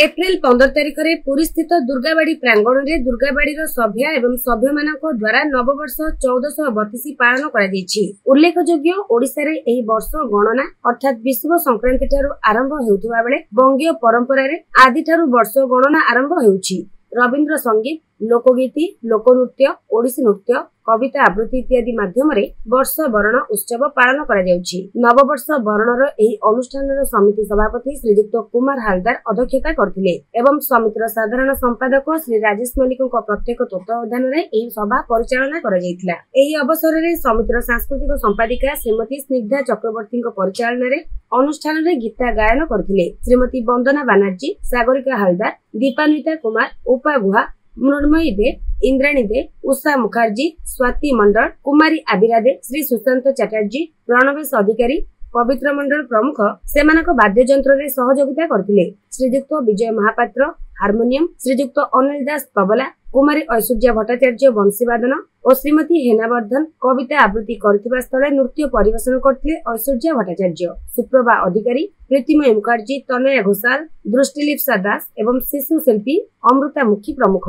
April 15 तारिख में पुरी स्थित दुर्गाबाड़ी प्रांगण में दुर्गाबाड़ी सभ्या एवं सभ्य मानक द्वारा नववर्ष 1432 पालन कर उल्लेखयोग्य ओडिशा रे एही वर्ष गणना अर्थात विश्व संक्रांति ठारू आरंभ हेउथुबा बेले बंगीय परंपरा रे आदि ठारू वर्ष गणना आरंभ हेउछि। रवीन्द्र संगीत, लोकगीति, लोकनृत्य, ओडिसी नृत्य, कविता आवृत्ति इत्यादि माध्यम रे वर्ष वरण उत्सव पालन करा जाउछि। नववर्ष वरणर एही अनुष्ठानर समिति सभापति श्रीजुक्त कुमार हालदार अध्यक्षता करथिले एवं समितिर साधारण संपादक श्री राजेश मल्लिकଙ୍କ प्रत्येक तत्वावधान रे एही सभा परिचालना करा जायतिला। एही अवसर रे समितिर सांस्कृतिक संपादिका श्रीमती स्निग्धा चक्रवर्तीଙ୍କ परिचालन रे अनुष्ठान रे गीता गायन करथिले। श्रीमती वंदना बानर्जी, सागरिका हालदार, दीपान्विता कुमार, उपा गुहा, मृण्मयी दे, इंद्राणी दे, उषा मुखर्जी, स्वाति मंडल, कुमारी आबिरा दे, श्री सुशांत चटर्जी, प्रणवेश अधिकारी, पवित्र मंडल प्रमुख सेमानक वाद्ययंत्र रे सहयोगिता करथिले। श्रीजुक्त विजय महापात्र हारमोनियम, श्रीजुक्त अनिल दास तबला, कुमारी ऐश्वर्या भट्टाचार्य वंशीवादन और श्रीमती हेनावर्धन कविता आवृत्ति करथिबा स्थले नृत्य परिवेशन करथिले। ऐश्वर्या भट्टाचार्य, सुप्रभा अधिकारी, प्रीतिमय मुखर्जी, तनया घोषाल, दृष्टिलिप्सा दास एवं शिशु शिल्पी अमृता मुखी प्रमुख।